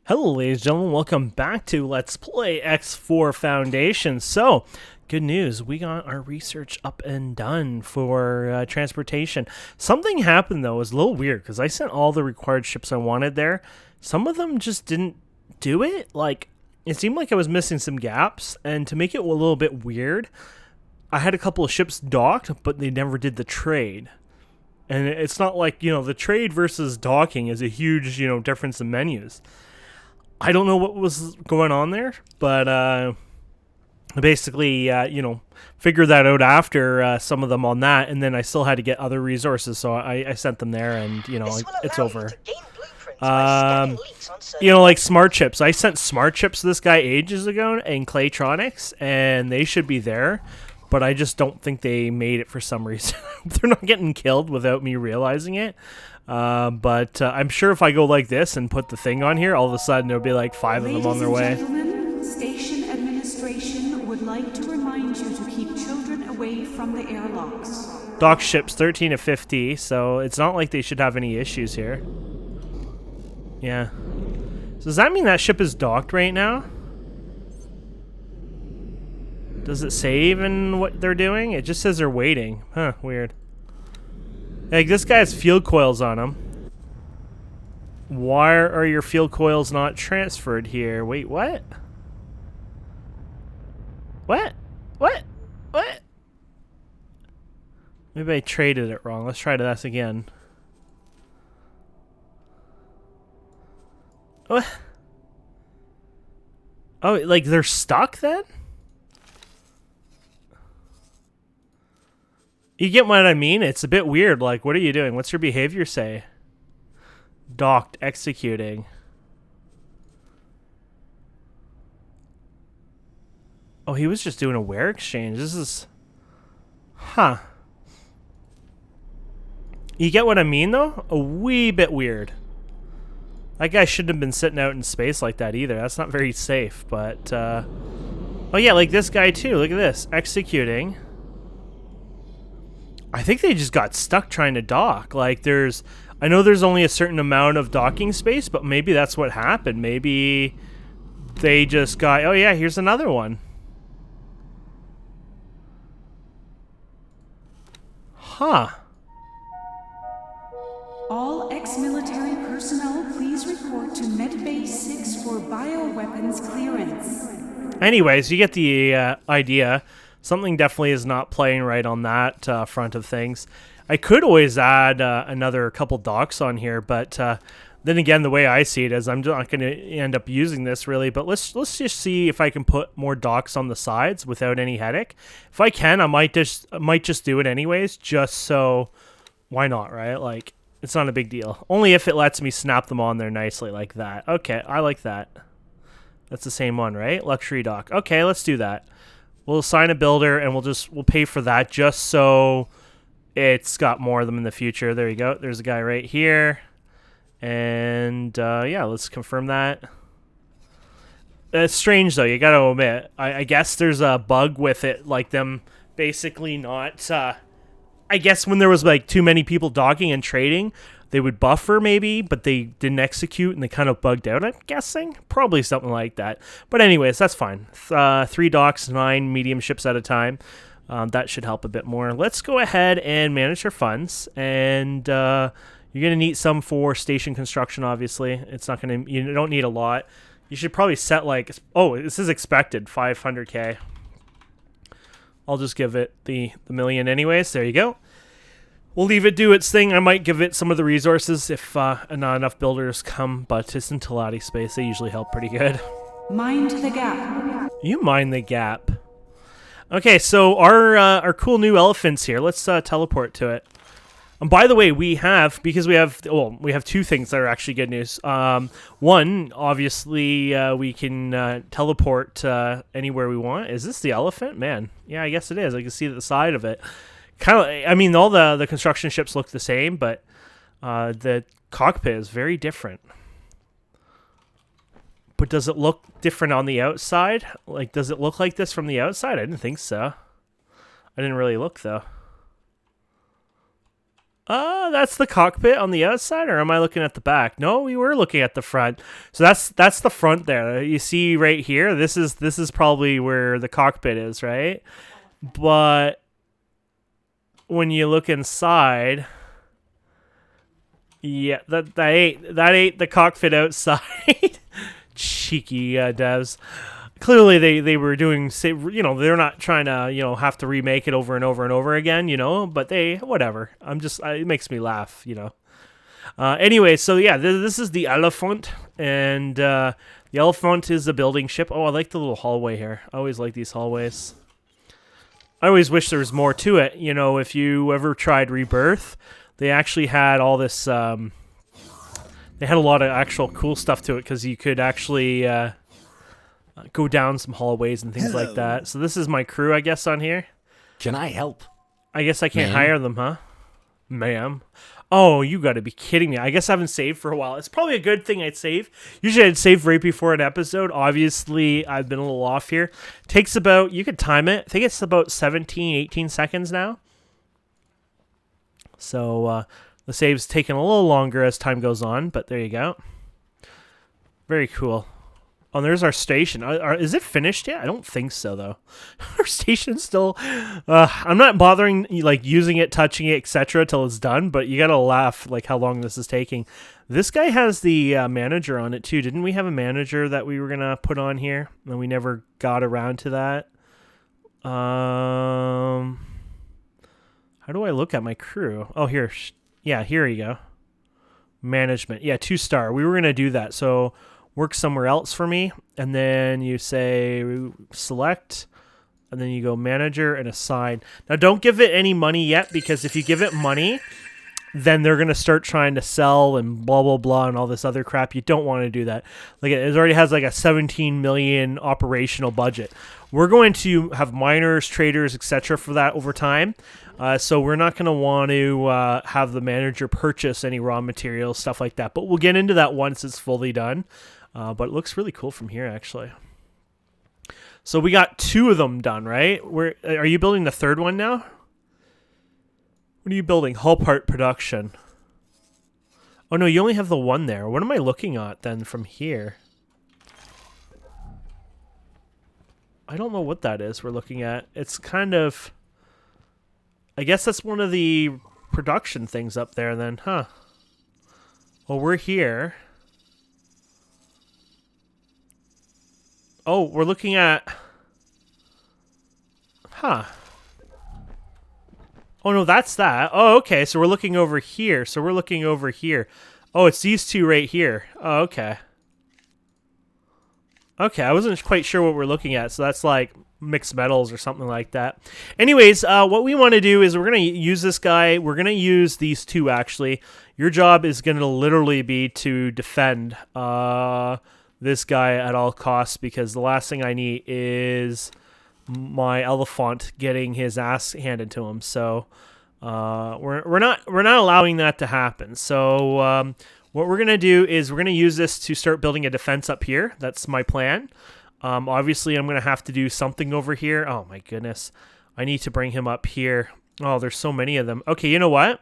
Hello, ladies and gentlemen. Welcome back to Let's Play X4 Foundation. So, good news. We got our research up and done for transportation. Something happened, though. It was a little weird because I sent all the required ships I wanted there. Some of them just didn't do it. Like, it seemed like I was missing some gaps. And to make it a little bit weird, I had a couple of ships docked, but they never did the trade. And it's not like, the trade versus docking is a huge, difference in menus. I don't know what was going on there, but I basically, figured that out after some of them on that, and then I still had to get other resources, so I sent them there, and, it's over. Like smart chips. I sent smart chips to this guy ages ago in Claytronics, and they should be there, but I just don't think they made it for some reason. They're not getting killed without me realizing it. But I'm sure if I go like this and put the thing on here, all of a sudden there'll be like 5 of them on their way. Ladies and gentlemen, station administration would like to remind you to keep children away from the airlocks. Dock ships 13 to 50, so it's not like they should have any issues here. Yeah. So does that mean that ship is docked right now? Does it say even what they're doing? It just says they're waiting. Huh, weird. Like, this guy has field coils on him. Why are your field coils not transferred here? Wait, what? What? What? What? Maybe I traded it wrong. Let's try this again. What? Oh, like they're stuck then? You get what I mean? It's a bit weird. Like, what are you doing? What's your behavior say? Docked, executing. Oh, he was just doing a wear exchange. This is... Huh. You get what I mean, though? A wee bit weird. That guy shouldn't have been sitting out in space like that either. That's not very safe, but... Oh, yeah, like this guy, too. Look at this. Executing. I think they just got stuck trying to dock. Like, I know there's only a certain amount of docking space, but maybe that's what happened. Maybe they just got, oh yeah, here's another one. Huh. All ex-military personnel, please report to Medbay 6 for bioweapons clearance. Anyways, you get the idea. Something definitely is not playing right on that front of things. I could always add another couple docks on here, but then again, the way I see it is I'm not going to end up using this really, but let's just see if I can put more docks on the sides without any headache. If I can, I might just do it anyways, just so why not, right? Like, it's not a big deal. Only if it lets me snap them on there nicely like that. Okay, I like that. That's the same one, right? Luxury dock. Okay, let's do that. We'll assign a builder, and we'll pay for that just so it's got more of them in the future. There you go. There's a guy right here. And, yeah, let's confirm that. It's strange, though. You gotta admit. I guess there's a bug with it, like them basically not... I guess when there was, like, too many people docking and trading, they would buffer maybe, but they didn't execute and they kind of bugged out, I'm guessing. Probably something like that. But anyways, that's fine. 3 docks, 9 medium ships at a time. That should help a bit more. Let's go ahead and manage our funds. And you're going to need some for station construction, obviously. It's not going to... You don't need a lot. You should probably set like... Oh, this is expected. 500k. I'll just give it the million anyways. There you go. We'll leave it do its thing. I might give it some of the resources if not enough builders come, but it's in Telati space. They usually help pretty good. Mind the gap. You mind the gap. Okay, so our cool new elephants here. Let's teleport to it. And by the way, we have 2 things that are actually good news. One, obviously, we can teleport anywhere we want. Is this the elephant? Man, yeah, I guess it is. I can see the side of it. Kind of, I mean, all the construction ships look the same, but the cockpit is very different. But does it look different on the outside? Like, does it look like this from the outside? I didn't think so. I didn't really look, though. That's the cockpit on the outside, or am I looking at the back? No, we were looking at the front. So that's the front there. You see right here. This is probably where the cockpit is, right? But when you look inside, yeah, that ain't the cockpit outside. Cheeky devs. Clearly they were doing, they're not trying to, have to remake it over and over and over again, but whatever. It makes me laugh, Anyway, so yeah, this is the Elephant, and the Elephant is a building ship. Oh, I like the little hallway here. I always like these hallways. I always wish there was more to it. If you ever tried Rebirth, they actually had all this, they had a lot of actual cool stuff to it, because you could actually, go down some hallways and things like that. So this is my crew, I guess, on here. Can I help? I guess I can't hire them, huh? Ma'am. Oh, you gotta be kidding me. I guess I haven't saved for a while. It's probably a good thing I'd save. Usually I'd save right before an episode. Obviously, I've been a little off here. Takes about, you could time it. I think it's about 17, 18 seconds now. So the save's taking a little longer as time goes on, but there you go. Very cool. Oh, there's our station. Is it finished yet? I don't think so, though. Our station's still... I'm not bothering, using it, touching it, etc. till it's done, but you gotta laugh, how long this is taking. This guy has the manager on it, too. Didn't we have a manager that we were gonna put on here? And we never got around to that. How do I look at my crew? Oh, here. Yeah, here you go. Management. Yeah, 2-star. We were gonna do that, so... Work somewhere else for me, and then you say select, and then you go manager and assign. Now don't give it any money yet, because if you give it money, then they're going to start trying to sell and blah blah blah and all this other crap. You don't want to do that. It already has a 17 million operational budget. We're going to have miners, traders, etc. for that over time. So we're not going to want to have the manager purchase any raw materials, stuff like that. But we'll get into that once it's fully done. But it looks really cool from here, actually. So we got 2 of them done, right? Are you building the 3rd one now? What are you building? Hull part production. Oh, no, you only have the 1 there. What am I looking at, then, from here? I don't know what that is we're looking at. It's kind of... I guess that's one of the production things up there, then, huh? Well, we're here... Oh, we're looking at... Huh. Oh, no, that's that. Oh, okay, so we're looking over here. Oh, it's these 2 right here. Oh, okay. Okay, I wasn't quite sure what we're looking at, so that's like mixed metals or something like that. Anyways, what we want to do is we're going to use this guy. We're going to use these 2, actually. Your job is going to literally be to defend... this guy at all costs, because the last thing I need is my Elephant getting his ass handed to him. So we're not allowing that to happen. So what we're gonna do is we're gonna use this to start building a defense up here. That's my plan. Obviously, I'm gonna have to do something over here. Oh my goodness, I need to bring him up here. Oh, there's so many of them. Okay, you know what?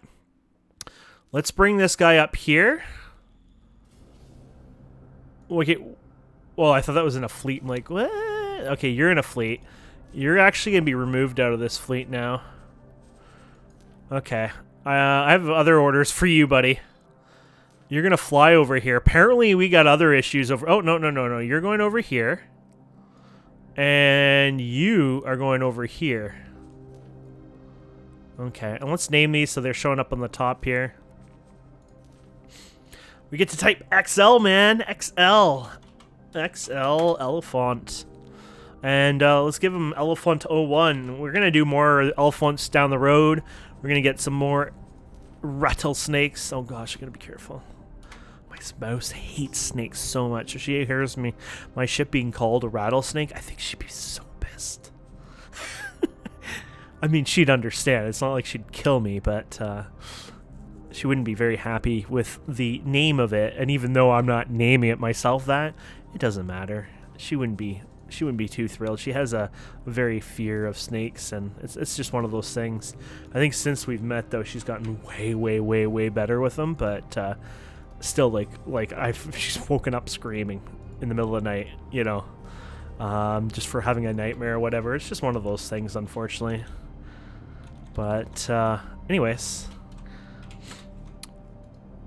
Let's bring this guy up here. Okay, well, I thought that was in a fleet. I'm like, what? Okay, you're in a fleet. You're actually going to be removed out of this fleet now. Okay. I have other orders for you, buddy. You're going to fly over here. Apparently, we got other issues over... Oh, no. You're going over here. And you are going over here. Okay, and let's name these so they're showing up on the top here. We get to type XL, man. XL. XL Elephant. And let's give him Elephant 01. We're going to do more elephants down the road. We're going to get some more rattlesnakes. Oh, gosh, I got to be careful. My spouse hates snakes so much. If she hears my ship being called a rattlesnake, I think she'd be so pissed. I mean, she'd understand. It's not like she'd kill me, but... she wouldn't be very happy with the name of it, and even though I'm not naming it myself that, it doesn't matter. She wouldn't be she wouldn't be too thrilled. She has a very fear of snakes, and it's just one of those things. I think since we've met, though, she's gotten way better with them, but still, she's woken up screaming in the middle of the night, you know, just for having a nightmare or whatever. It's just one of those things, unfortunately. But anyways.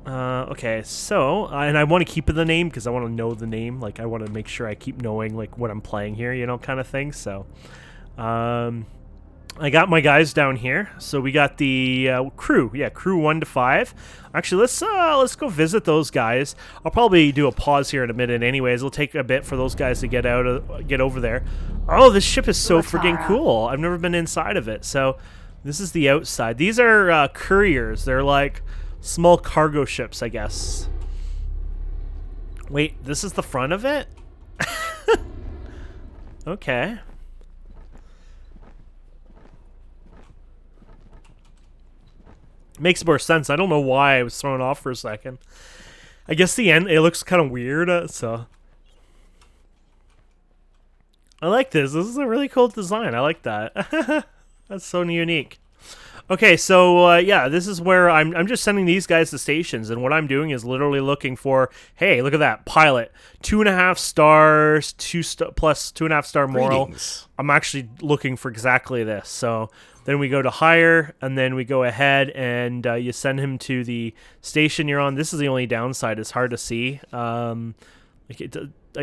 Okay, so, and I want to keep the name because I want to know the name. Like, I want to make sure I keep knowing, like, what I'm playing here, you know, kind of thing. So, I got my guys down here. So we got the crew. Yeah, crew 1 to 5. Actually, let's go visit those guys. I'll probably do a pause here in a minute anyways. It'll take a bit for those guys to get over there. Oh, this ship is so freaking cool. I've never been inside of it. So, this is the outside. These are couriers. They're like small cargo ships, I guess. Wait, this is the front of it? Okay. Makes more sense. I don't know why I was thrown off for a second. I guess the end, it looks kind of weird, so. I like this. This is a really cool design. I like that. That's so unique. Okay, so yeah, this is where I'm just sending these guys to stations, and what I'm doing is literally looking for, hey, look at that, pilot, 2.5 stars, plus 2.5 star moral. Greetings. I'm actually looking for exactly this. So then we go to hire, and then we go ahead and you send him to the station you're on. This is the only downside; it's hard to see. I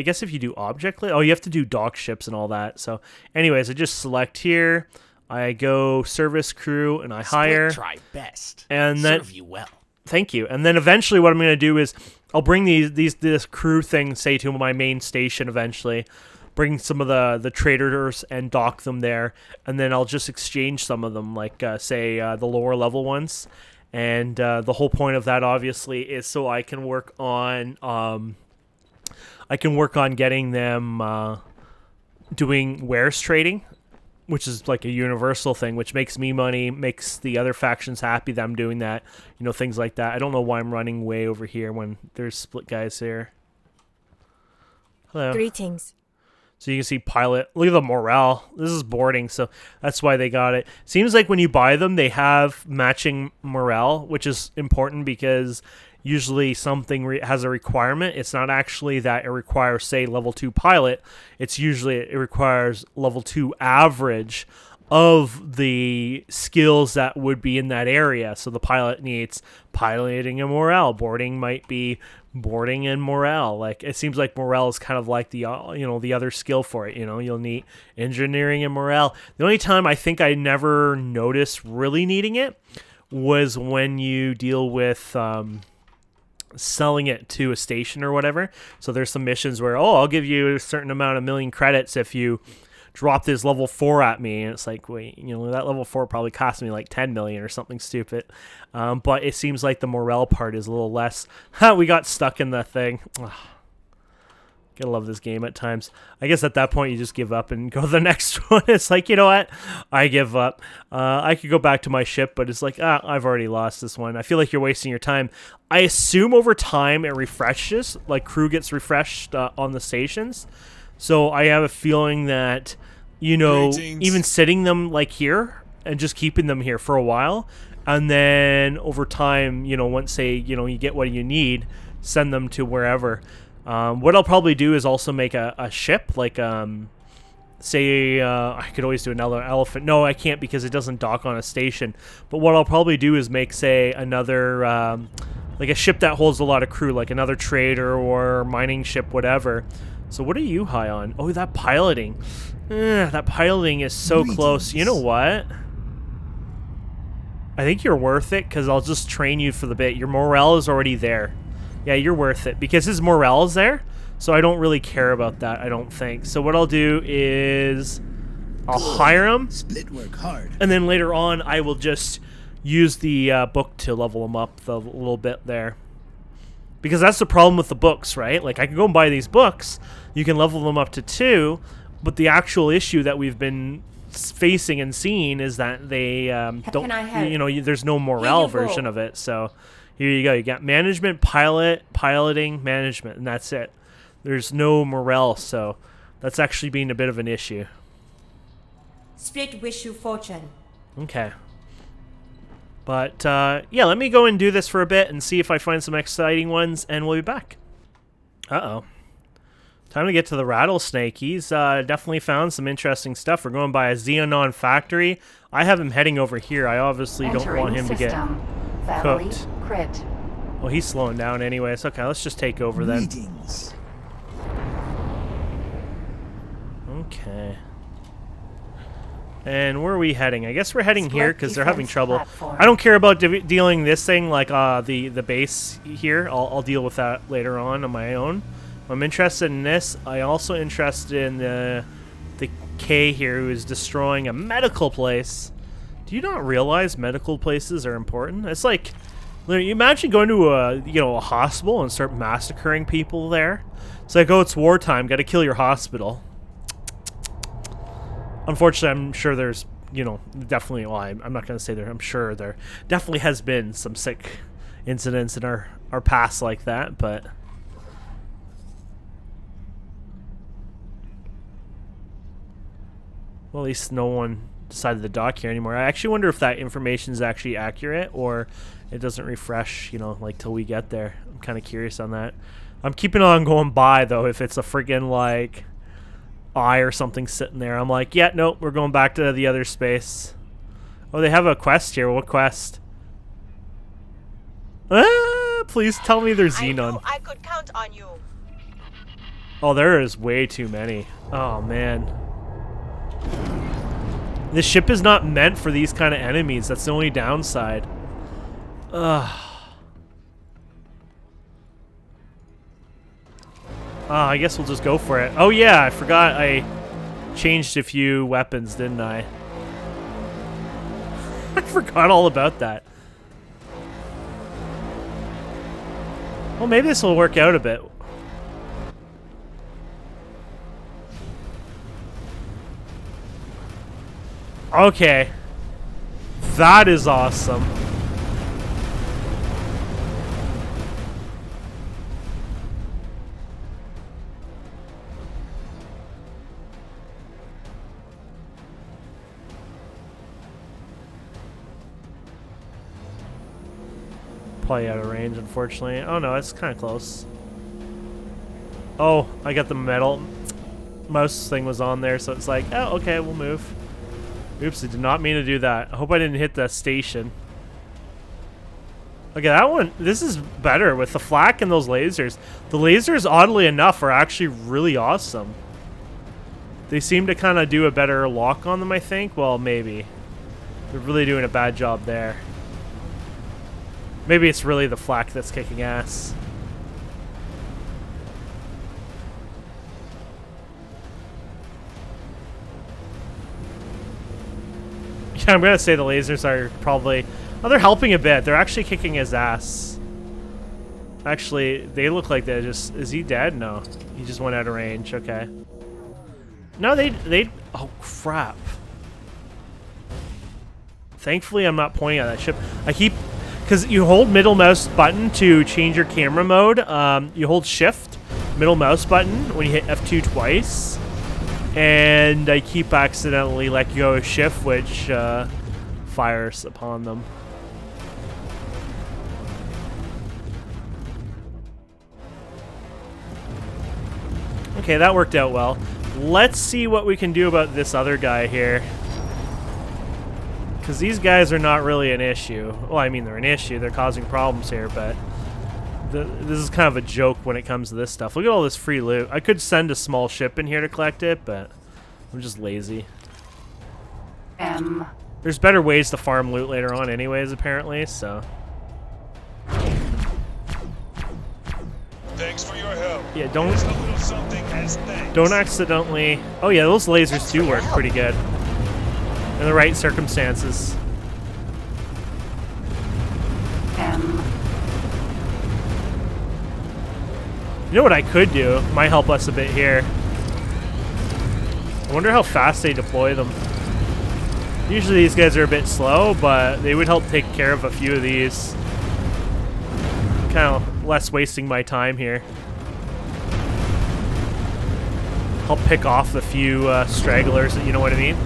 guess if you do object, you have to do dock ships and all that. So, anyways, I just select here. I go service crew and I hire. Try best. And then serve you well. Thank you. And then eventually what I'm going to do is I'll bring this crew thing, say, to my main station eventually. Bring some of the traders and dock them there. And then I'll just exchange some of them, like, say, the lower level ones. And the whole point of that, obviously, is so I can work on getting them doing wares trading, which is like a universal thing, which makes me money, makes the other factions happy that I'm doing that, you know, things like that. I don't know why I'm running way over here when there's split guys here. Hello. Greetings. So you can see pilot. Look at the morale. This is boarding, so that's why they got it. Seems like when you buy them, they have matching morale, which is important because usually something has a requirement. It's not actually that it requires, say, level 2 pilot. It's usually it requires level 2 average of the skills that would be in that area. So the pilot needs piloting and morale. Boarding might be boarding and morale. Like, it seems like morale is kind of like the the other skill for it. You know, you'll need engineering and morale. The only time I think I never noticed really needing it was when you deal with selling it to a station or whatever. So there's some missions where, I'll give you a certain amount of million credits if you drop this level 4 at me. And it's like, wait, that level 4 probably cost me like 10 million or something stupid. But it seems like the morale part is a little less. We got stuck in the thing. Gotta love this game at times. I guess at that point you just give up and go to the next one. It's like, you know what? I give up. I could go back to my ship, but it's like, I've already lost this one. I feel like you're wasting your time. I assume over time it refreshes, like crew gets refreshed on the stations. So I have a feeling that, Greetings. even sitting them like here and just keeping them here for a while, and then over time, once say, you get what you need, send them to wherever. What I'll probably do is also make a ship, like, say, I could always do another elephant. No, I can't because it doesn't dock on a station. But what I'll probably do is make, say, another, like a ship that holds a lot of crew, like another trader or mining ship, whatever. So what are you high on? Oh, that piloting. That piloting is so close. You know what? I think you're worth it because I'll just train you for the bit. Your morale is already there. Yeah, you're worth it because his morale is there, so I don't really care about that, I don't think. So what I'll do is I'll hire him, Split work hard. and then later on I will just use the book to level him up the little bit there. Because that's the problem with the books, right? Like, I can go and buy these books, you can level them up to 2, but the actual issue that we've been facing and seeing is that they don't, there's no morale version of it, so... Here you go. You got management, piloting, management, and that's it. There's no morale, so that's actually been a bit of an issue. Split wish you fortune. Okay. But, yeah, let me go and do this for a bit and see if I find some exciting ones, and we'll be back. Uh-oh. Time to get to the rattlesnake. He's definitely found some interesting stuff. We're going by a Xenon factory. I have him heading over here. I obviously don't want him to get cooked. Crit. Well, he's slowing down anyways. Okay, let's just take over then. Greetings. Okay. And where are we heading? I guess we're heading here because they're having trouble. I don't care about dealing this thing like the base here. I'll deal with that later on my own. I'm interested in this. I also interested in the K here, who is destroying a medical place. Do you not realize medical places are important? It's like, you imagine going to a hospital and start massacring people there. It's like, oh, it's wartime. Got to kill your hospital. Unfortunately, I'm sure there's, definitely, well, I'm not going to say there, I'm sure there definitely has been some sick incidents in our past like that, but... Well, at least no one decided to dock here anymore. I actually wonder if that information is actually accurate, or it doesn't refresh, like, till we get there. I'm kind of curious on that. I'm keeping on going by, though, if it's a friggin', like... eye or something sitting there. I'm like, yeah, nope, we're going back to the other space. Oh, they have a quest here. What quest? Please tell me there's Xenon. I knew I could count on you. Oh, there is way too many. Oh, man. This ship is not meant for these kind of enemies. That's the only downside. Ugh. I guess we'll just go for it. Oh yeah, I forgot I changed a few weapons, didn't I? I forgot all about that. Well, maybe this will work out a bit. Okay. That is awesome. Probably out of range, unfortunately. Oh no, it's kind of close. Oh, I got the metal mouse thing was on there, so it's like, oh, okay, we'll move. Oops, I did not mean to do that. I hope I didn't hit the station. Okay, that one, this is better with the flak and those lasers. The lasers, oddly enough, are actually really awesome. They seem to kind of do a better lock on them, I think. Well, maybe. They're really doing a bad job there. Maybe it's really the flak that's kicking ass. Yeah, I'm gonna say the lasers are probably... Oh, they're helping a bit. They're actually kicking his ass. Actually, they look like they just... Is he dead? No. He just went out of range. Okay. No, they... Oh, crap. Thankfully, I'm not pointing at that ship. I keep... Because you hold middle mouse button to change your camera mode. You hold shift, middle mouse button when you hit F2 twice. And I keep accidentally letting go of shift, which fires upon them. Okay, that worked out well. Let's see what we can do about this other guy here. Because these guys are not really an issue. Well, I mean, they're an issue. They're causing problems here, but this is kind of a joke when it comes to this stuff. Look at all this free loot. I could send a small ship in here to collect it, but I'm just lazy. There's better ways to farm loot later on anyways, apparently, so... Thanks for your help. Yeah, Here's a little something as thanks. don't accidentally... Oh yeah, those lasers do work pretty good. In the right circumstances. You know what I could do? Might help us a bit here. I wonder how fast they deploy them. Usually these guys are a bit slow, but they would help take care of a few of these. Kind of less wasting my time here. help pick off the few stragglers, you know what I mean?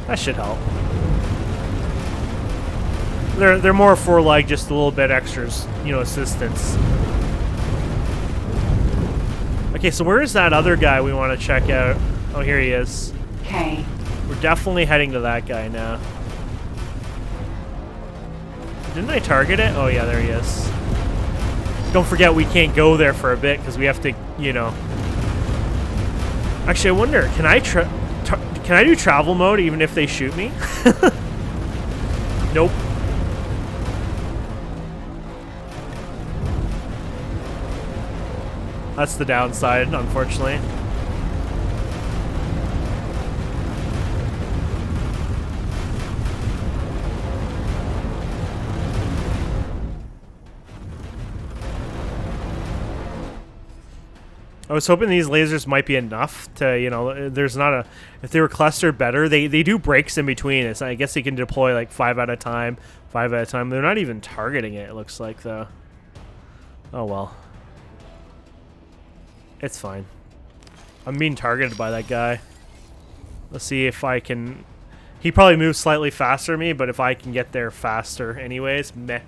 That should help. They're more for like just a little bit extras, you know, assistance. Okay, so where is that other guy we want to check out? Oh, here he is. Okay. We're definitely heading to that guy now. Didn't I target it? Oh yeah, there he is. Don't forget we can't go there for a bit because we have to, you know. Actually, I wonder, can I do travel mode even if they shoot me? Nope. That's the downside, unfortunately. I was hoping these lasers might be enough to, you know, there's not a... If they were clustered better, they do breaks in between. It's, I guess they can deploy like 5 at a time. They're not even targeting it, it looks like, though. Oh, well. It's fine. I'm being targeted by that guy. Let's see if I can... He probably moves slightly faster than me, but if I can get there faster anyways, meh.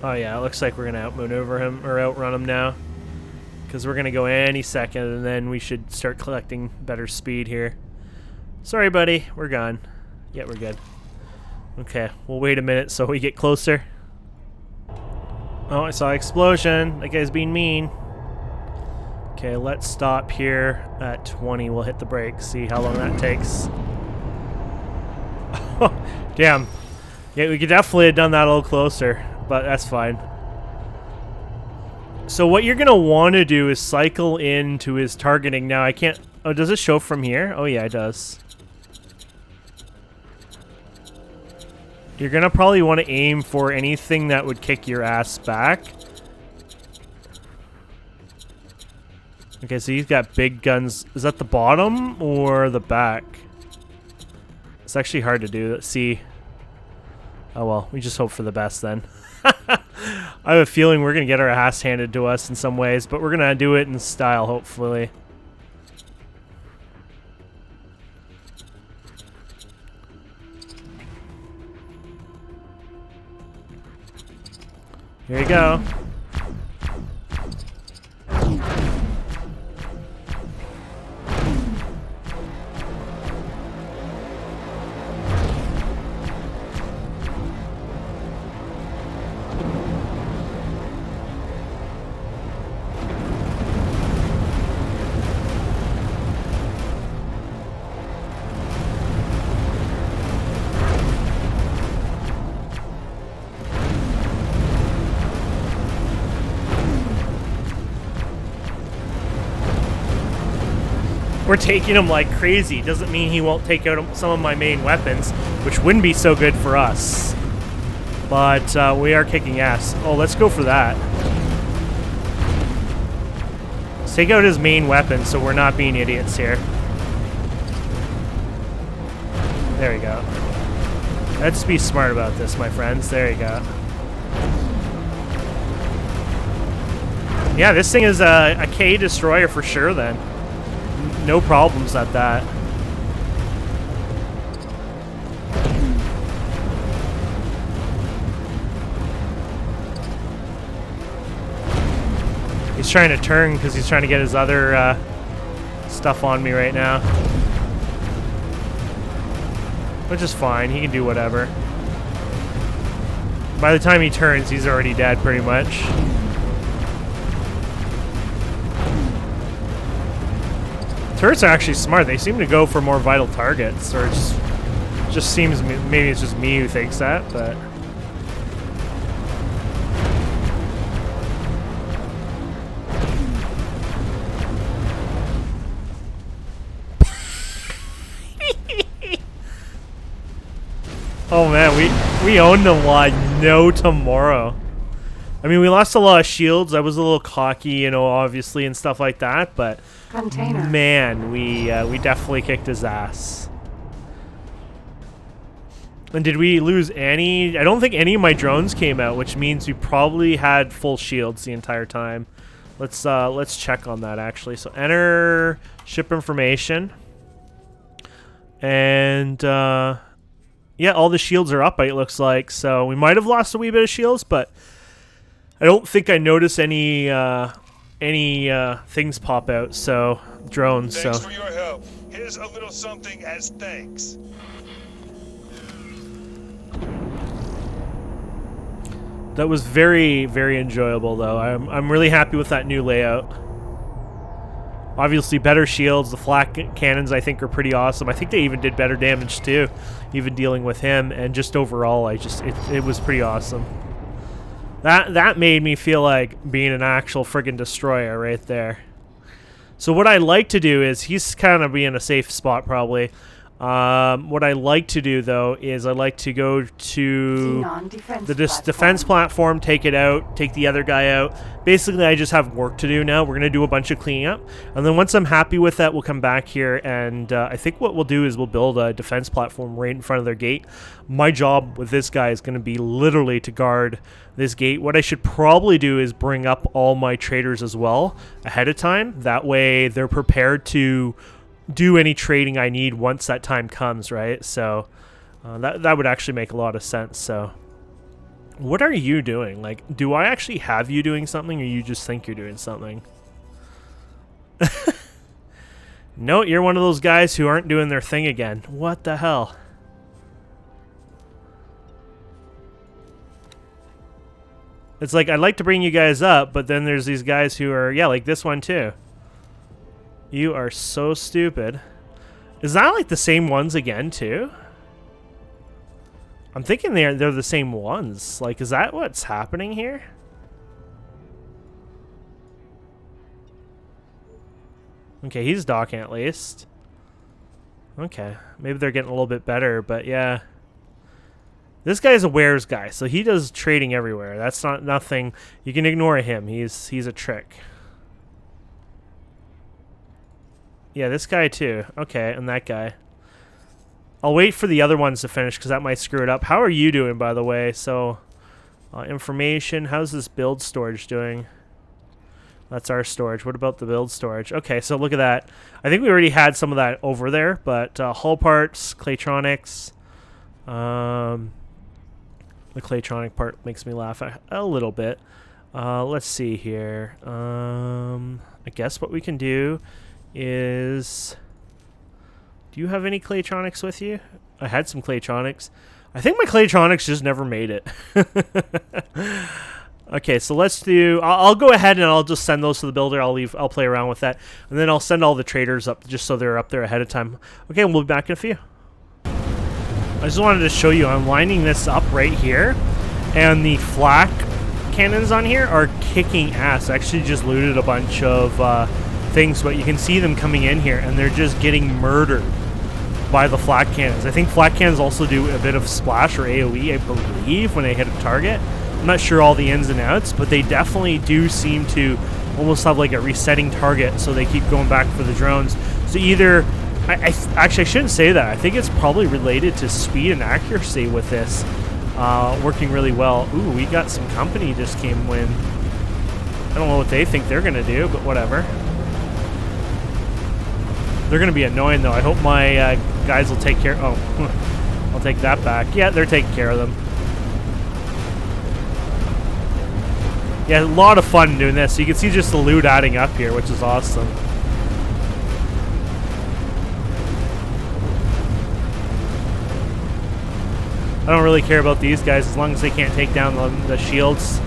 Oh yeah, it looks like we're going to outmaneuver him, or outrun him now. Because we're going to go any second, and then we should start collecting better speed here. Sorry, buddy. We're gone. Yeah, we're good. Okay, we'll wait a minute so we get closer. Oh, I saw an explosion. That guy's being mean. Okay, let's stop here at 20. We'll hit the brakes, see how long that takes. Damn. Yeah, we could definitely have done that a little closer, but that's fine. So what you're going to want to do is cycle into his targeting. Now, I can't... Oh, does it show from here? Oh, yeah, it does. You're going to probably want to aim for anything that would kick your ass back. Okay, so he's got big guns. Is that the bottom or the back? It's actually hard to do. Let's see. Oh, well, we just hope for the best then. I have a feeling we're going to get our ass handed to us in some ways, but we're going to do it in style, hopefully. Here you go. We're taking him like crazy. Doesn't mean he won't take out some of my main weapons, which wouldn't be so good for us. But we are kicking ass. Oh, let's go for that. Let's take out his main weapon so we're not being idiots here. There we go. Let's be smart about this, my friends. There you go. Yeah, this thing is a K destroyer for sure then. No problems at that. He's trying to turn because he's trying to get his other stuff on me right now. Which is fine. He can do whatever. By the time he turns, he's already dead pretty much. Turrets are actually smart. They seem to go for more vital targets, or it just seems maybe it's just me who thinks that, but oh man, we own them like no tomorrow. I mean, we lost a lot of shields. I was a little cocky, you know, obviously, and stuff like that. But Container. man, we definitely kicked his ass. And did we lose any? I don't think any of my drones came out, which means we probably had full shields the entire time. Let's check on that actually. So enter ship information, and yeah, all the shields are up. It looks like so we might have lost a wee bit of shields, but I don't think I noticed any things pop out. So drones. Thanks So for your help. Here's a little something as thanks. that was very, very enjoyable, though. I'm really happy with that new layout. Obviously, better shields. The flak cannons, I think, are pretty awesome. I think they even did better damage, too, even dealing with him. And just overall, it was pretty awesome. That made me feel like being an actual friggin' destroyer right there. So what I like to do is, he's kind of being a safe spot, probably. What I like to do, though, is I like to go to the defense platform, take it out, take the other guy out. Basically, I just have work to do now. We're going to do a bunch of cleaning up. And then once I'm happy with that, we'll come back here. And I think what we'll do is we'll build a defense platform right in front of their gate. My job with this guy is going to be literally to guard this gate. What I should probably do is bring up all my traders as well ahead of time. That way, they're prepared to do any trading I need once that time comes, right? So that would actually make a lot of sense. So what are you doing? Like, do I actually have you doing something, or you just think you're doing something? No, you're one of those guys who aren't doing their thing again. What the hell? It's like, I'd like to bring you guys up, but then there's these guys who are, yeah, like this one too. You are so stupid. Is that like the same ones again too? I'm thinking they're the same ones. Like, is that what's happening here? Okay, he's docking at least. Okay, maybe they're getting a little bit better, but yeah. This guy's a wares guy, so he does trading everywhere. That's not nothing. You can ignore him. He's a trick. Yeah, this guy too. Okay, and that guy. I'll wait for the other ones to finish because that might screw it up. How are you doing, by the way? So, information. How's this build storage doing? That's our storage. What about the build storage? Okay, so look at that. I think we already had some of that over there, but hull parts, Claytronics. The Claytronic part makes me laugh a little bit. Let's see here. I guess what we can do is, do you have any Claytronics with you? I had some Claytronics. I think my Claytronics just never made it. Okay, so let's do, I'll go ahead and I'll just send those to the builder. I'll play around with that, and then I'll send all the traders up just so they're up there ahead of time. Okay, we'll be back in a few. I just wanted to show you, I'm lining this up right here, and the flak cannons on here are kicking ass. I actually just looted a bunch of things, but you can see them coming in here, and they're just getting murdered by the flak cannons. I think flak cannons also do a bit of splash or AoE, I believe, when they hit a target. I'm not sure all the ins and outs, but they definitely do seem to almost have like a resetting target, so they keep going back for the drones. So either, actually I shouldn't say that. I think it's probably related to speed and accuracy with this working really well. Ooh, we got some company just came in. I don't know what they think they're gonna do, but whatever. They're gonna be annoying though. I hope my guys will take care. Oh, I'll take that back. Yeah, they're taking care of them. Yeah, a lot of fun doing this. So you can see just the loot adding up here, which is awesome. I don't really care about these guys as long as they can't take down the shields.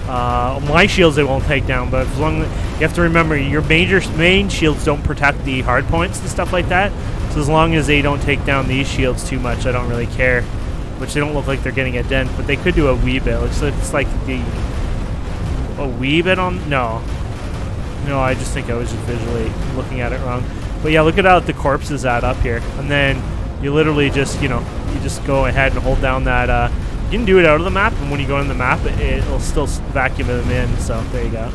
My shields they won't take down, but as long as, you have to remember your main shields don't protect the hard points and stuff like that. So as long as they don't take down these shields too much, I don't really care. Which they don't look like they're getting a dent, but they could do a wee bit. So it's like a wee bit on. No, I just think I was just visually looking at it wrong. But yeah, look at how the corpses add up here, and then you literally just you just go ahead and hold down that. You can do it out of the map and when you go on the map, it'll still vacuum them in. So there you go.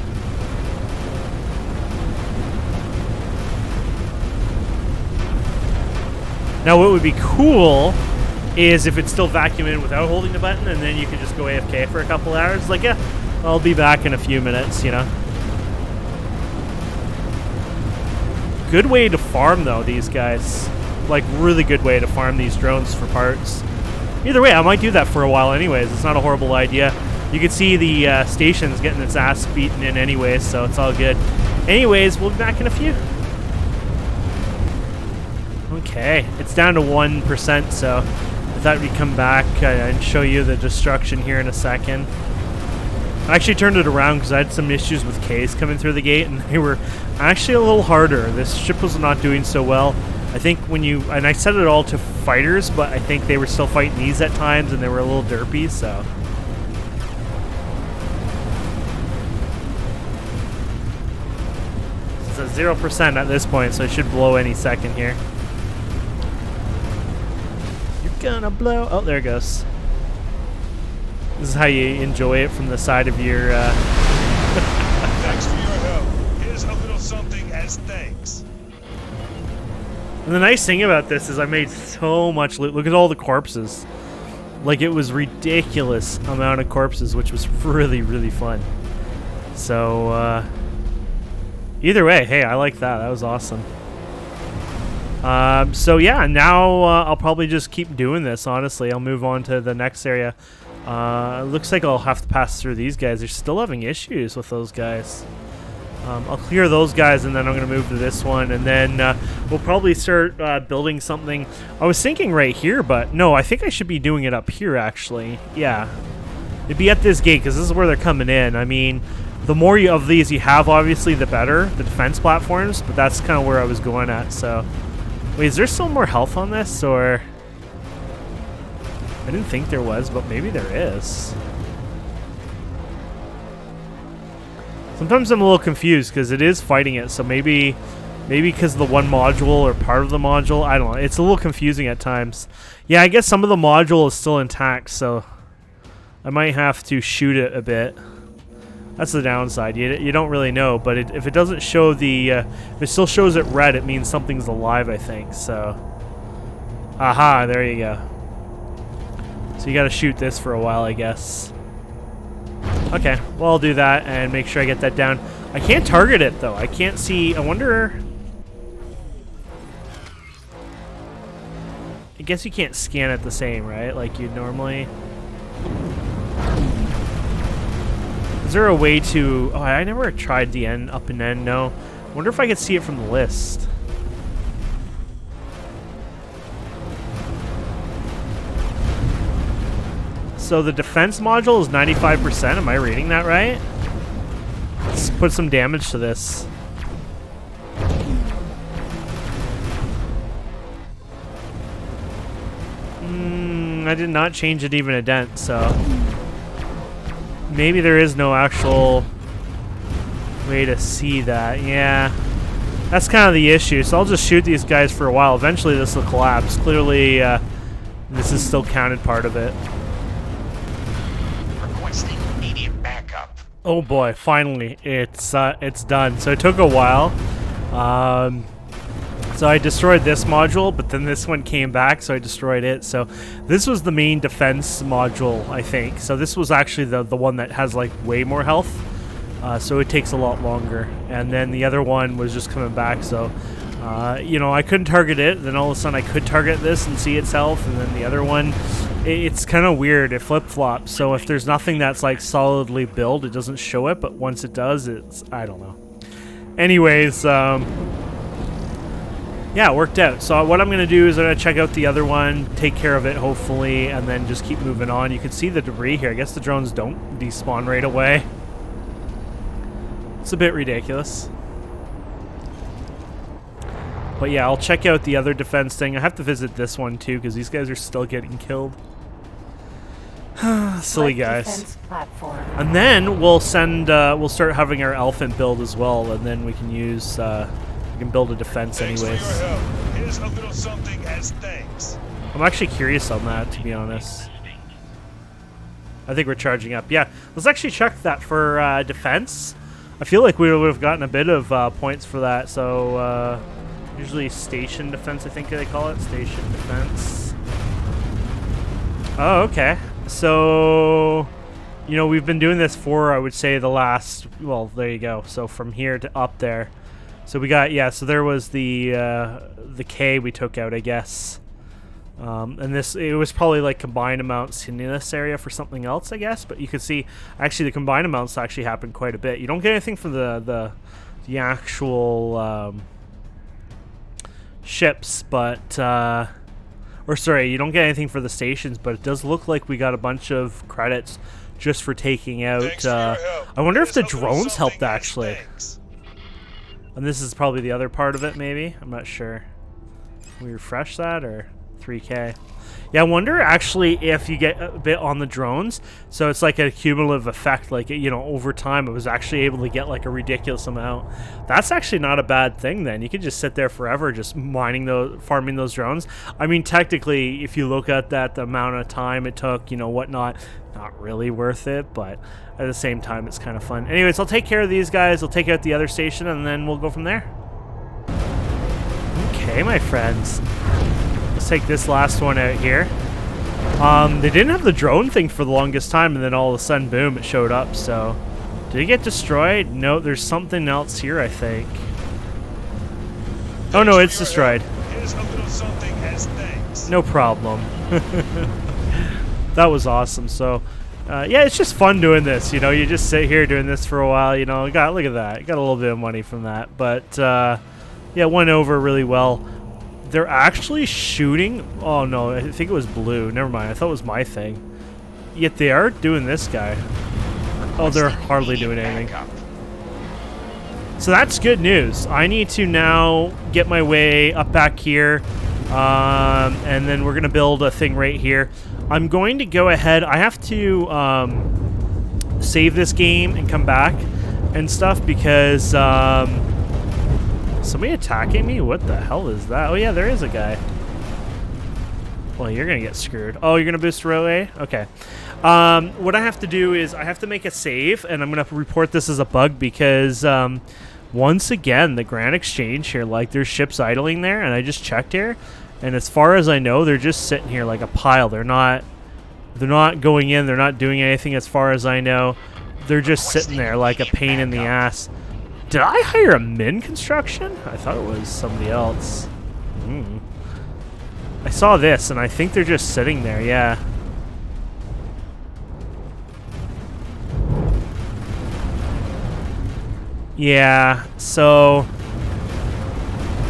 Now, what would be cool is if it's still vacuum in without holding the button, and then you can just go AFK for a couple hours. Like, yeah, I'll be back in a few minutes, you know. Good way to farm, though, these guys. Like, really good way to farm these drones for parts. Either way, I might do that for a while anyways. It's not a horrible idea. You can see the station's getting its ass beaten in anyways, so it's all good. Anyways, we'll be back in a few. Okay, it's down to 1%, so I thought we'd come back and show you the destruction here in a second. I actually turned it around because I had some issues with Ks coming through the gate, and they were actually a little harder. This ship was not doing so well. I think when you, and I set it all to fighters, but I think they were still fighting these at times, and they were a little derpy, so. It's at 0% at this point, so it should blow any second here. You're gonna blow. Oh, there it goes. This is how you enjoy it from the side of your. Thanks for your help. Here's a little something as thanks. And the nice thing about this is I made so much loot. Look at all the corpses. Like, it was ridiculous amount of corpses, which was really, really fun. So, either way, hey, I like that. That was awesome. So yeah, now I'll probably just keep doing this, honestly. I'll move on to the next area. It looks like I'll have to pass through these guys. They're still having issues with those guys. I'll clear those guys, and then I'm going to move to this one, and then we'll probably start building something. I was thinking right here, but no, I think I should be doing it up here, actually. Yeah. It'd be at this gate, because this is where they're coming in. I mean, the more of these you have, obviously, the better, the defense platforms, but that's kind of where I was going at, so. Wait, is there still more health on this, or? I didn't think there was, but maybe there is. Sometimes I'm a little confused because it is fighting it, so maybe because of the one module or part of the module, I don't know. It's a little confusing at times. Yeah, I guess some of the module is still intact, so I might have to shoot it a bit. That's the downside. You don't really know, but if it doesn't show the, if it still shows it red, it means something's alive, I think. So, aha, there you go. So you got to shoot this for a while, I guess. Okay, well, I'll do that and make sure I get that down. I can't target it, though. I can't see. I wonder. I guess you can't scan it the same, right? Like you'd normally. Is there a way to... Oh, I never tried the end, up and end, no. I wonder if I could see it from the list. So the defense module is 95%. Am I reading that right? Let's put some damage to this. I did not change it even a dent, so... Maybe there is no actual way to see that. Yeah. That's kind of the issue. So I'll just shoot these guys for a while. Eventually this will collapse. Clearly, this is still counted part of it. Requesting immediate backup. Oh boy, finally. It's done. So it took a while. So I destroyed this module, but then this one came back, so I destroyed it. So this was the main defense module, I think. So this was actually the one that has like way more health. So it takes a lot longer. And then the other one was just coming back. So, you know, I couldn't target it. Then all of a sudden I could target this and see its health. And then the other one, it's kind of weird. It flip-flops. So if there's nothing that's like solidly built, it doesn't show it. But once it does, it's, I don't know. Anyways, yeah, it worked out. So what I'm going to do is I'm going to check out the other one, take care of it, hopefully, and then just keep moving on. You can see the debris here. I guess the drones don't despawn right away. It's a bit ridiculous. But yeah, I'll check out the other defense thing. I have to visit this one, too, because these guys are still getting killed. Silly guys. And then we'll send, we'll start having our elephant build as well, and then we can use, we can build a defense anyways. Thanks for your help. Here's a little something as thanks. I'm actually curious on that, to be honest. I think we're charging up. Yeah, let's actually check that for defense. I feel like we would have gotten a bit of points for that. So usually station defense, I think they call it. Station defense. Oh, okay. So, you know, we've been doing this for, I would say, the last, well, there you go. So from here to up there. So we got, yeah, so there was the K we took out, I guess. And this, it was probably like combined amounts in this area for something else, I guess. But you can see, actually, the combined amounts actually happened quite a bit. You don't get anything from the actual ships, but or sorry, you don't get anything for the stations. But it does look like we got a bunch of credits just for taking out. I wonder if the drones helped actually. And this is probably the other part of it, maybe. I'm not sure. Can we refresh that or? 3K. Yeah, I wonder actually if you get a bit on the drones. So it's like a cumulative effect. Like, you know, over time, it was actually able to get like a ridiculous amount. That's actually not a bad thing then. You could just sit there forever just farming those drones. I mean, technically, if you look at that, the amount of time it took, you know, whatnot, not really worth it. But at the same time, it's kind of fun. Anyways, I'll take care of these guys. I'll take out the other station, and then we'll go from there. Okay, my friends. Let's take this last one out here. They didn't have the drone thing for the longest time, and then all of a sudden, boom, it showed up. So, did it get destroyed? No, there's something else here, I think. Oh no, it's destroyed. Here's a little something as thanks. No problem. That was awesome. So, yeah, it's just fun doing this. You know, you just sit here doing this for a while. You know, look at that. Got a little bit of money from that, but yeah, it went over really well. They're actually shooting. Oh no, I think it was blue. Never mind. I thought it was my thing. Yet they are doing this guy. Oh, they're hardly doing anything. So that's good news. I need to now get my way up back here. And then we're going to build a thing right here. I'm going to go ahead. I have to save this game and come back and stuff because... somebody attacking me? What the hell is that? Oh yeah, there is a guy. Well, you're gonna get screwed. Oh, you're gonna boost relay? Okay. What I have to do is I have to make a save, and I'm gonna report this as a bug because once again, the Grand Exchange here, like there's ships idling there, and I just checked here, and as far as I know, they're just sitting here like a pile. They're not going in. They're not doing anything as far as I know. They're just sitting there like a pain in the ass. Did I hire a Min Construction? I thought it was somebody else. I saw this, and I think they're just sitting there, yeah. Yeah, so...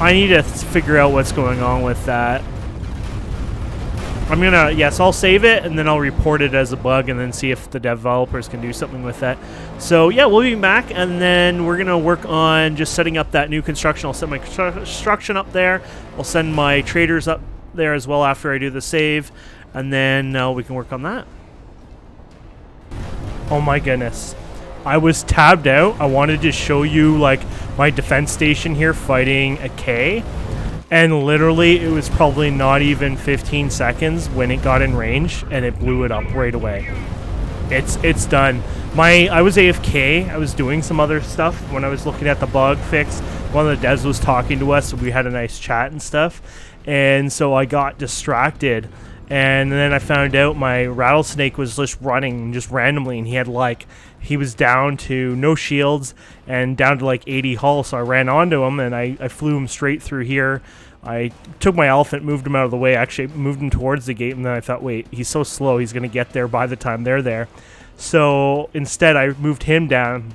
I need to figure out what's going on with that. I'm gonna, yes, I'll save it, and then I'll report it as a bug, and then see if the developers can do something with that. So, yeah, we'll be back, and then we're gonna work on just setting up that new construction. I'll send my construction up there. I'll send my traders up there as well after I do the save, and then we can work on that. Oh my goodness. I was tabbed out. I wanted to show you, like, my defense station here fighting a K. And literally, it was probably not even 15 seconds when it got in range, and it blew it up right away. It's done. I was AFK. I was doing some other stuff when I was looking at the bug fix. One of the devs was talking to us, so we had a nice chat and stuff. And so I got distracted, and then I found out my rattlesnake was just running just randomly, and he was down to no shields and down to like 80 hull. So I ran onto him, and I flew him straight through here. I took my elephant, moved him out of the way, actually moved him towards the gate, and then I thought, wait, he's so slow, he's going to get there by the time they're there. So instead, I moved him down.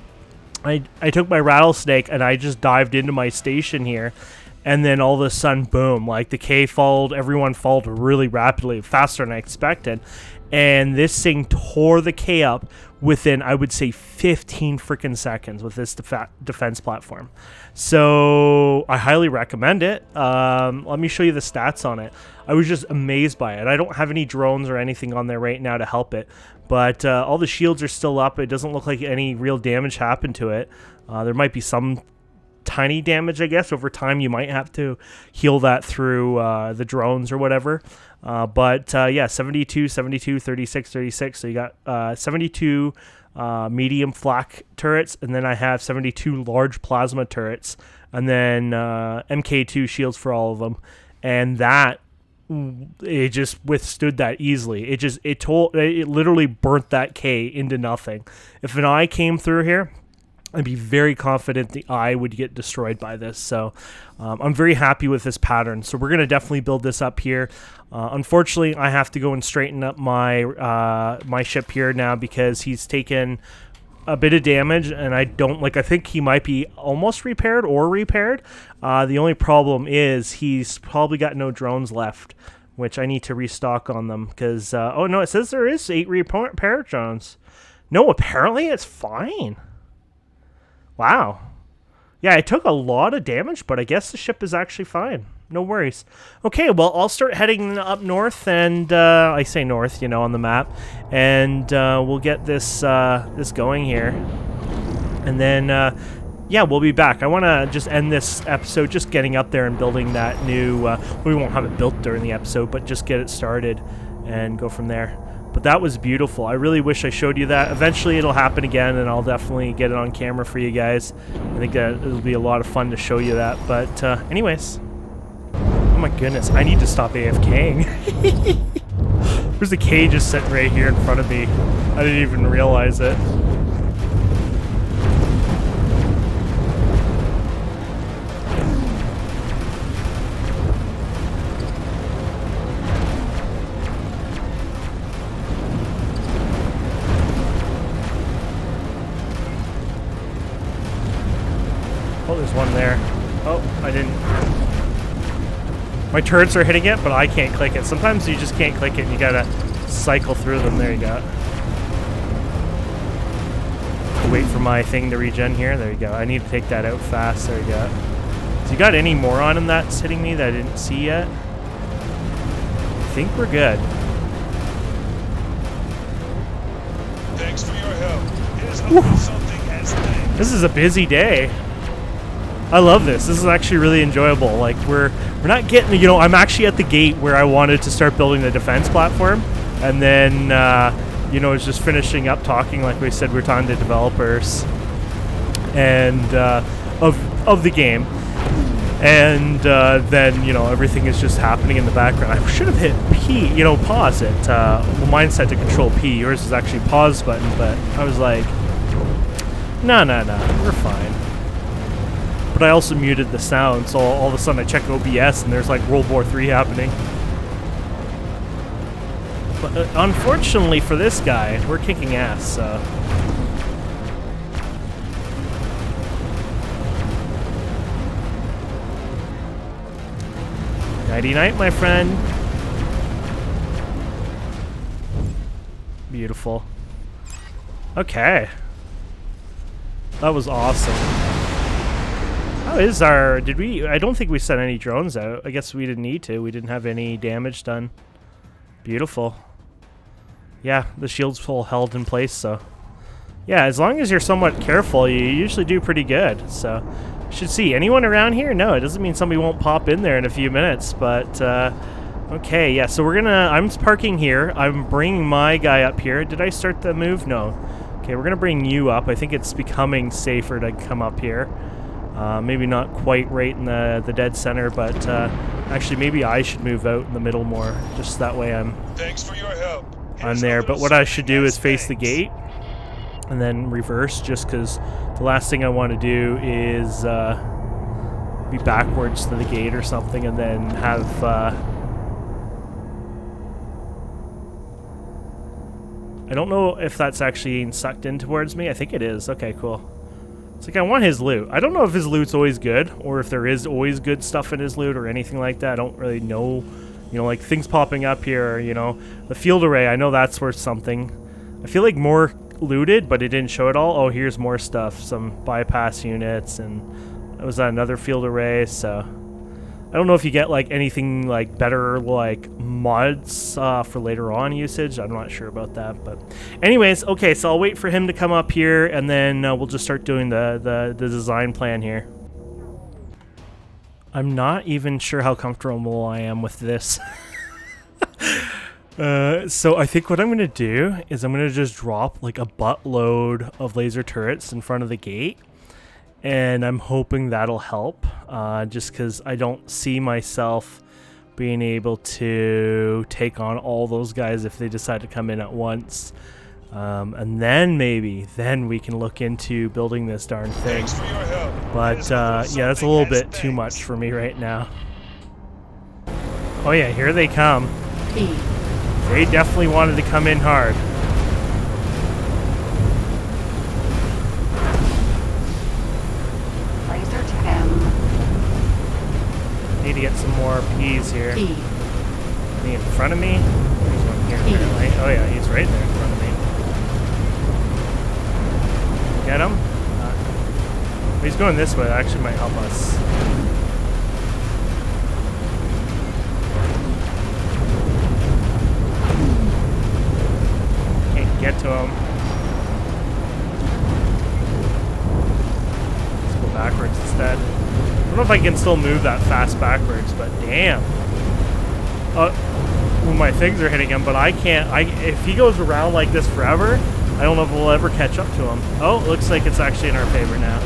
I took my rattlesnake, and I just dived into my station here. And then all of a sudden, boom, like the K followed, everyone followed really rapidly, faster than I expected. And this thing tore the K up within, I would say, 15 freaking seconds with this defense platform. So I highly recommend it. Let me show you the stats on it. I was just amazed by it. I don't have any drones or anything on there right now to help it. But all the shields are still up. It doesn't look like any real damage happened to it. There might be some tiny damage, I guess. Over time, you might have to heal that through the drones or whatever. But yeah, 72, 72, 36, 36. So you got 72 medium flak turrets, and then I have 72 large plasma turrets, and then MK2 shields for all of them. And that, it just withstood that easily. It literally burnt that K into nothing. If an eye came through here, I'd be very confident the eye would get destroyed by this. So I'm very happy with this pattern. So we're going to definitely build this up here. Unfortunately, I have to go and straighten up my my ship here now because he's taken a bit of damage, and I think he might be almost repaired or repaired. The only problem is he's probably got no drones left, which I need to restock on them because, oh no, it says there is 8 repair drones. No, apparently it's fine. Wow. Yeah, it took a lot of damage, but I guess the ship is actually fine. No worries. Okay, well, I'll start heading up north, and I say north, you know, on the map, and we'll get this this going here, and then yeah, we'll be back. I want to just end this episode just getting up there and building that new. We won't have it built during the episode, but just get it started and go from there. But that was beautiful. I really wish I showed you that. Eventually it'll happen again, and I'll definitely get it on camera for you guys. I think that it'll be a lot of fun to show you that. But anyways. Oh my goodness, I need to stop AFKing. There's a K just sitting right here in front of me. I didn't even realize it. Oh, there's one there. Oh, I didn't. My turrets are hitting it, but I can't click it. Sometimes you just can't click it and you gotta cycle through them. There you go. Wait for my thing to regen here. There you go. I need to take that out fast. There you go. So you got any more on him that's hitting me that I didn't see yet? I think we're good. Thanks for your help. Here's a little something as thanks. This is a busy day. I love this. This is actually really enjoyable. Like we're not getting, you know, I'm actually at the gate where I wanted to start building the defense platform, and then you know, it's just finishing up talking like we said we're talking to developers and of the game, and then you know everything is just happening in the background. I should have hit P, you know, pause it. Well, mine's set to control P. Yours is actually pause button, but I was like, no, we're fine. But I also muted the sound, so all of a sudden I check OBS and there's like World War III happening. But unfortunately for this guy, we're kicking ass, so. Nighty-night, my friend. Beautiful. Okay. That was awesome. How is our... Did we... I don't think we sent any drones out. I guess we didn't need to. We didn't have any damage done. Beautiful. Yeah, the shield's all held in place, so... Yeah, as long as you're somewhat careful, you usually do pretty good, so... Should see. Anyone around here? No, it doesn't mean somebody won't pop in there in a few minutes, but... okay, yeah, so we're gonna... I'm parking here. I'm bringing my guy up here. Did I start the move? No. Okay, we're gonna bring you up. I think it's becoming safer to come up here. Maybe not quite right in the dead center, but actually maybe I should move out in the middle more, just that way Thanks for your help. I'm there. But what I should do is face the gate and then reverse, just because the last thing I want to do is be backwards to the gate or something, and then have I don't know if that's actually sucked in towards me. I think it is. Okay, cool. It's like I want his loot. I don't know if his loot's always good, or if there is always good stuff in his loot or anything like that. I don't really know. You know, like things popping up here, you know. The field array, I know that's worth something. I feel like more looted, but it didn't show it all. Oh, here's more stuff. Some bypass units, and that was another field array, so... I don't know if you get like anything like better like mods for later on usage. I'm not sure about that, but anyways, okay, so I'll wait for him to come up here, and then we'll just start doing the design plan here. I'm not even sure how comfortable I am with this. So I think what I'm going to do is I'm going to just drop like a buttload of laser turrets in front of the gate. And I'm hoping that'll help, just because I don't see myself being able to take on all those guys if they decide to come in at once. And then then we can look into building this darn thing. Thanks for your help. But yeah, that's a little bit too much for me right now. Oh yeah, here they come. They definitely wanted to come in hard. Need to get some more P's here. Is he in front of me? There's one here apparently. Oh yeah, he's right there in front of me. Get him? He's going this way. That actually might help us. Can't get to him. Let's go backwards instead. I don't know if I can still move that fast backwards, but damn. Well, my things are hitting him, but I can't. If he goes around like this forever, I don't know if we'll ever catch up to him. Oh, looks like it's actually in our favor now.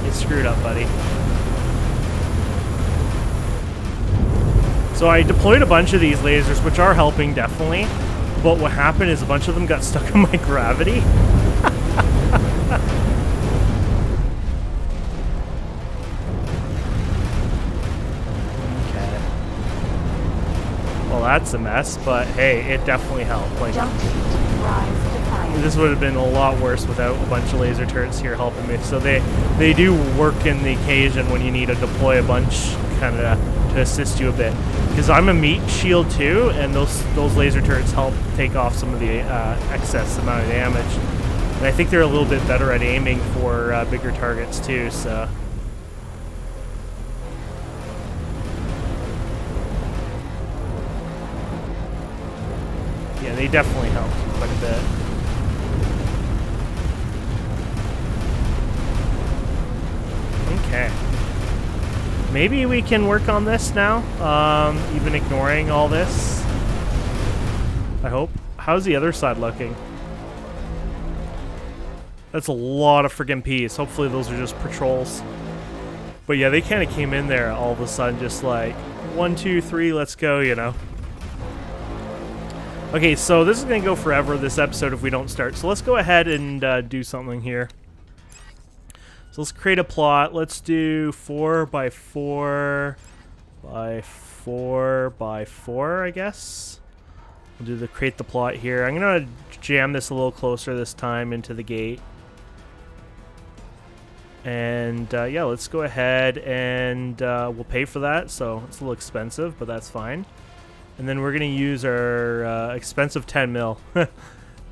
You screwed up, buddy. So I deployed a bunch of these lasers, which are helping definitely. But what happened is a bunch of them got stuck in my gravity. Well, that's a mess, but hey, it definitely helped. Like, this would have been a lot worse without a bunch of laser turrets here helping me. So they do work in the occasion when you need to deploy a bunch, kind of to assist you a bit. Because I'm a meat shield too, and those laser turrets help take off some of the excess amount of damage. And I think they're a little bit better at aiming for bigger targets too. So. Yeah, they definitely help quite a bit. Okay. Maybe we can work on this now, even ignoring all this. I hope. How's the other side looking? That's a lot of friggin' P's. Hopefully those are just patrols. But yeah, they kind of came in there all of a sudden, just like, 1, 2, 3, let's go, you know. Okay, so this is going to go forever, this episode, if we don't start. So let's go ahead and do something here. So let's create a plot. Let's do 4 by 4 by 4 by 4, I guess. We'll do create the plot here. I'm going to jam this a little closer this time into the gate. And yeah, let's go ahead and we'll pay for that. So it's a little expensive, but that's fine. And then we're going to use our expensive 10 mil.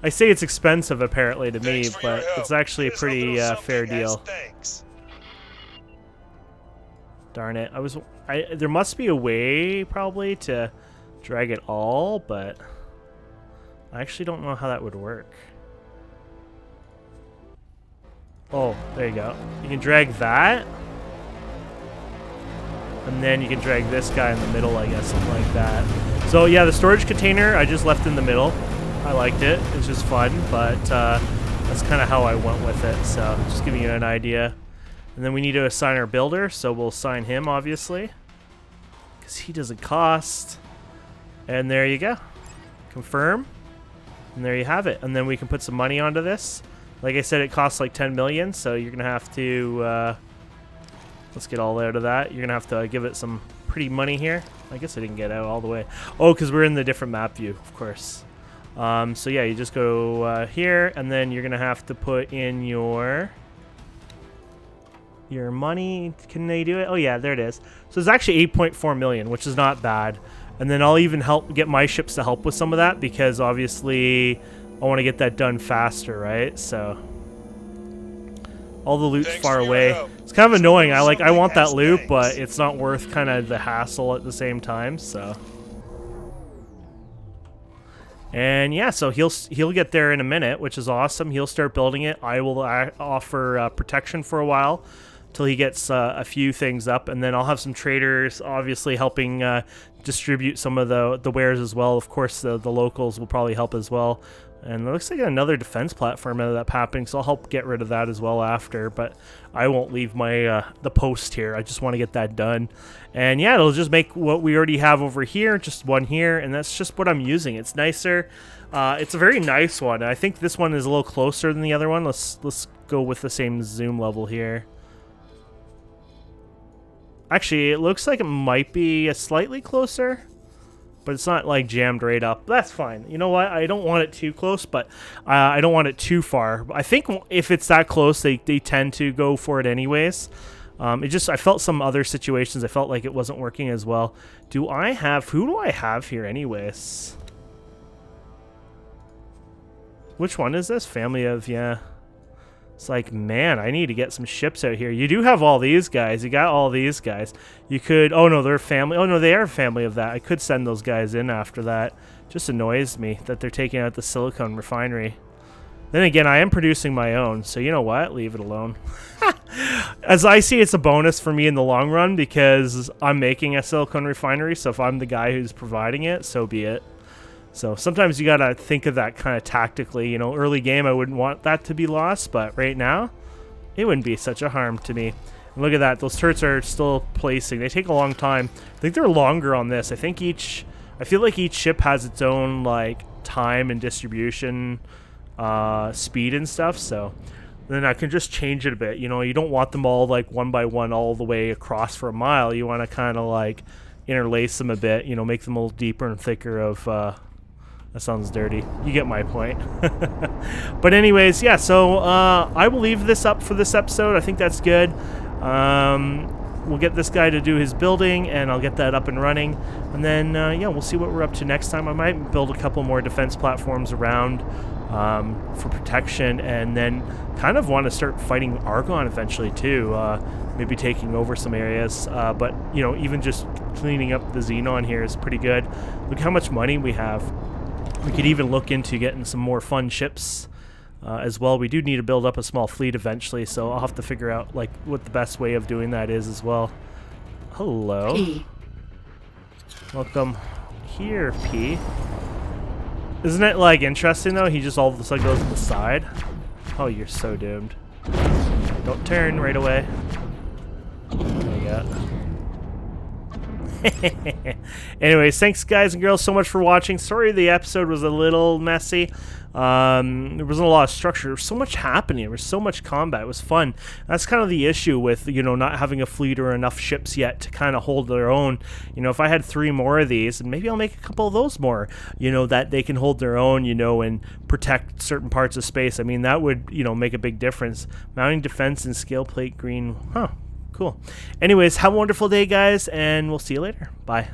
I say it's expensive apparently to me, but it's actually a pretty fair deal. Darn it. There must be a way probably to drag it all, but I actually don't know how that would work. Oh, there you go. You can drag that. And then you can drag this guy in the middle, I guess, something like that. So yeah, the storage container I just left in the middle. I liked it. It's just fun, but that's kind of how I went with it. So just giving you an idea. And then we need to assign our builder, so we'll assign him, obviously, because he doesn't cost. And there you go. Confirm. And there you have it. And then we can put some money onto this. Like I said, it costs like 10 million, so you're going to have to... let's get all out of that. You're going to have to give it some pretty money here. I guess I didn't get out all the way. Oh, because we're in the different map view, of course. So yeah, you just go here, and then you're going to have to put in your money. Can they do it? Oh yeah, there it is. So it's actually 8.4 million, which is not bad. And then I'll even get my ships to help with some of that, because obviously I want to get that done faster, right? So all the loot's far away. It's kind of annoying. I want that loot, but it's not worth kind of the hassle at the same time. So, and yeah, so he'll get there in a minute, which is awesome. He'll start building it. I will offer protection for a while till he gets a few things up, and then I'll have some traders obviously helping distribute some of the wares as well. Of course, the locals will probably help as well. And it looks like another defense platform ended up happening, so I'll help get rid of that as well after. But I won't leave my the post here. I just want to get that done. And yeah, it'll just make what we already have over here, just one here, and that's just what I'm using. It's nicer. It's a very nice one. I think this one is a little closer than the other one. Let's go with the same zoom level here. Actually, it looks like it might be slightly closer, but it's not like jammed right up. That's fine. You know what? I don't want it too close, but I don't want it too far. I think if it's that close, they tend to go for it anyways. I felt some other situations, I felt like it wasn't working as well. Who do I have here anyways? Which one is this? Family of, yeah. It's like, man, I need to get some ships out here. You do have all these guys. You got all these guys. You could... Oh, no, they're family. Oh, no, they are family of that. I could send those guys in after that. Just annoys me that they're taking out the silicone refinery. Then again, I am producing my own, so you know what? Leave it alone. As I see, it's a bonus for me in the long run because I'm making a silicone refinery, so if I'm the guy who's providing it, so be it. So sometimes you gotta think of that kind of tactically. You know, early game I wouldn't want that to be lost, but right now it wouldn't be such a harm to me. And look at that, those turrets are still placing. They take a long time. I think they're longer on this. I feel like each ship has its own like time and distribution speed and stuff, so then I can just change it a bit. You know, you don't want them all like one by one all the way across for a mile. You want to kind of like interlace them a bit, you know, make them a little deeper and thicker of that sounds dirty. You get my point. But anyways, yeah, so I will leave this up for this episode. I think that's good. We'll get this guy to do his building, and I'll get that up and running. And then, yeah, we'll see what we're up to next time. I might build a couple more defense platforms around for protection, and then kind of want to start fighting Argon eventually, too. Maybe taking over some areas. But, you know, even just cleaning up the Xenon here is pretty good. Look how much money we have. We could even look into getting some more fun ships as well. We do need to build up a small fleet eventually, so I'll have to figure out like what the best way of doing that is as well. Hello. P. Welcome here, P. Isn't it like interesting though? He just all of a sudden goes to the side. Oh, you're so doomed. Don't turn right away. There you go. Anyways, thanks guys and girls so much for watching. Sorry the episode was a little messy. There wasn't a lot of structure. There was so much happening. There was so much combat. It was fun. That's kind of the issue with, you know, not having a fleet or enough ships yet to kind of hold their own. You know, if I had 3 more of these, and maybe I'll make a couple of those more, you know, that they can hold their own, you know, and protect certain parts of space. I mean, that would, you know, make a big difference. Mounting defense and scale plate green. Huh. Cool. Anyways, have a wonderful day, guys, and we'll see you later. Bye.